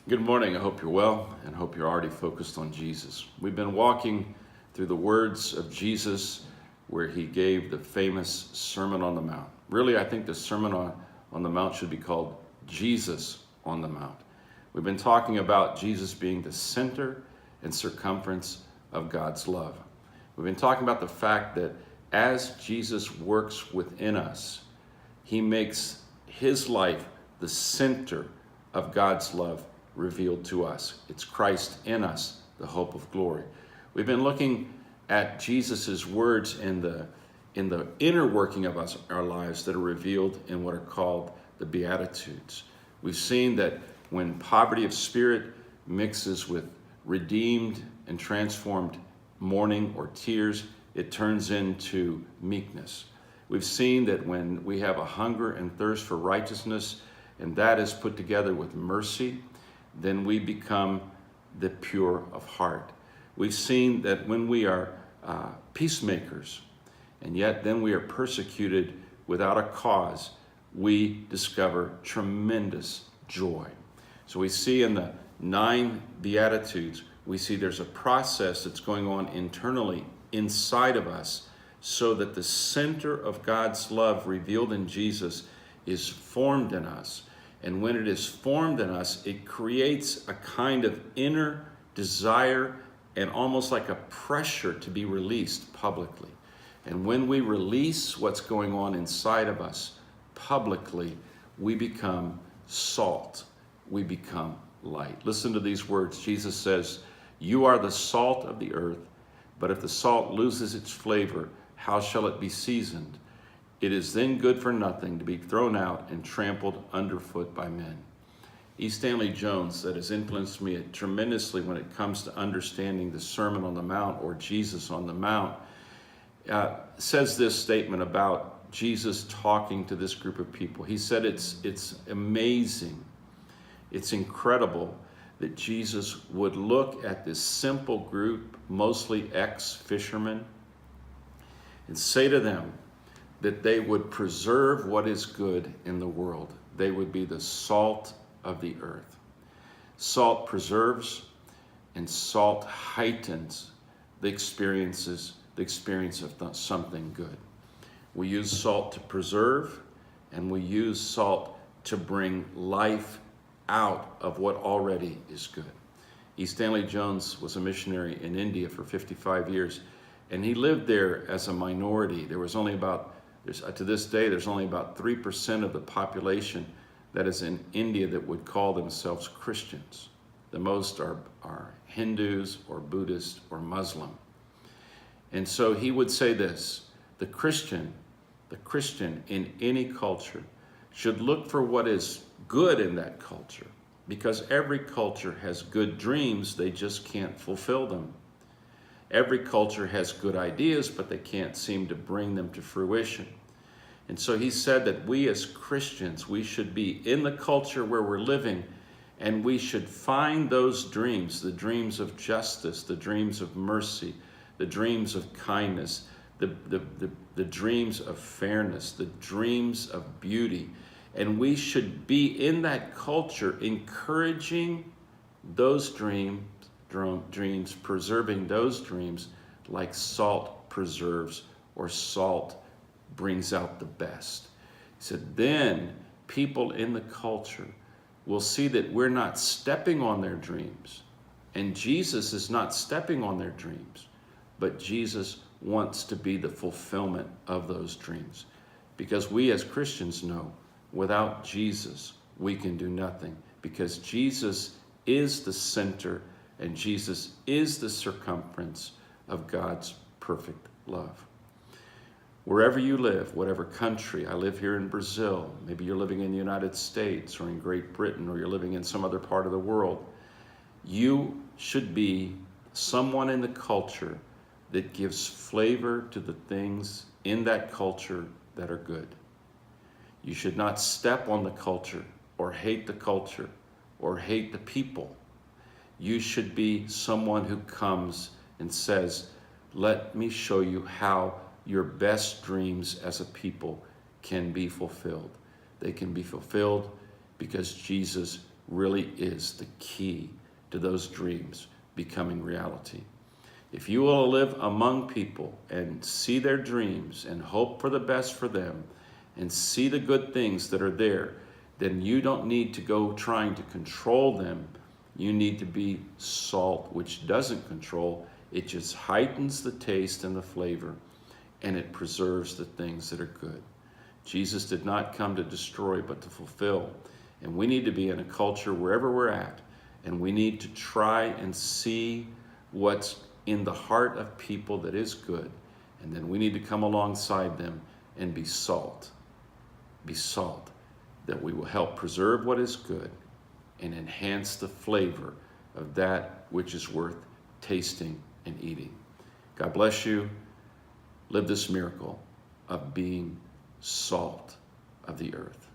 Good morning. I hope you're well and hope you're already focused on Jesus. We've been walking through the words of Jesus where he gave the famous Sermon on the Mount. Really, I think the Sermon on the Mount should be called Jesus on the Mount. We've been talking about Jesus being the center and circumference of God's love. We've been talking about the fact that as Jesus works within us, he makes his life the center of God's love revealed to us. It's Christ in us, the hope of glory. We've been looking at Jesus's words in the inner working of our lives that are revealed in what are called the Beatitudes. We've seen that when poverty of spirit mixes with redeemed and transformed mourning or tears, it turns into meekness. We've seen that when we have a hunger and thirst for righteousness, and that is put together with mercy, then we become the pure of heart. We've seen that when we are peacemakers, and yet then we are persecuted without a cause, we discover tremendous joy. So we see in the 9 Beatitudes, we see there's a process that's going on internally inside of us so that the center of God's love revealed in Jesus is formed in us. And when it is formed in us, it creates a kind of inner desire and almost like a pressure to be released publicly. And when we release what's going on inside of us publicly, we become salt. We become light. Listen to these words. Jesus says, "You are the salt of the earth, but if the salt loses its flavor, how shall it be seasoned? It is then good for nothing to be thrown out and trampled underfoot by men." E. Stanley Jones, that has influenced me tremendously when it comes to understanding the Sermon on the Mount or Jesus on the Mount, says this statement about Jesus talking to this group of people. He said it's amazing, it's incredible that Jesus would look at this simple group, mostly ex-fishermen, and say to them, that they would preserve what is good in the world. They would be the salt of the earth. Salt preserves and salt heightens the experience of something good. We use salt to preserve, and we use salt to bring life out of what already is good. E. Stanley Jones was a missionary in India for 55 years, and he lived there as a minority. There was only to this day, there's only about 3% of the population that is in India that would call themselves Christians. The most are Hindus or Buddhists or Muslim. And so he would say this, the Christian in any culture should look for what is good in that culture, because every culture has good dreams, they just can't fulfill them. Every culture has good ideas, but they can't seem to bring them to fruition. And so he said that we as Christians, we should be in the culture where we're living, and we should find those dreams, the dreams of justice, the dreams of mercy, the dreams of kindness, the dreams of fairness, the dreams of beauty. And we should be in that culture encouraging those dreams, preserving those dreams like salt preserves or salt brings out the best. He said, then people in the culture will see that we're not stepping on their dreams, and Jesus is not stepping on their dreams, but Jesus wants to be the fulfillment of those dreams. Because we as Christians know without Jesus, we can do nothing, because Jesus is the center and Jesus is the circumference of God's perfect love. Wherever you live, whatever country, I live here in Brazil, maybe you're living in the United States or in Great Britain, or you're living in some other part of the world, you should be someone in the culture that gives flavor to the things in that culture that are good. You should not step on the culture or hate the culture or hate the people. You should be someone who comes and says, let me show you how your best dreams as a people can be fulfilled. They can be fulfilled because Jesus really is the key to those dreams becoming reality. If you will live among people and see their dreams and hope for the best for them and see the good things that are there, then you don't need to go trying to control them. You need to be salt, which doesn't control. It just heightens the taste and the flavor, and it preserves the things that are good. Jesus did not come to destroy, but to fulfill. And we need to be in a culture wherever we're at, and we need to try and see what's in the heart of people that is good. And then we need to come alongside them and be salt. Be salt, that we will help preserve what is good and enhance the flavor of that which is worth tasting and eating. God bless you. Live this miracle of being salt of the earth.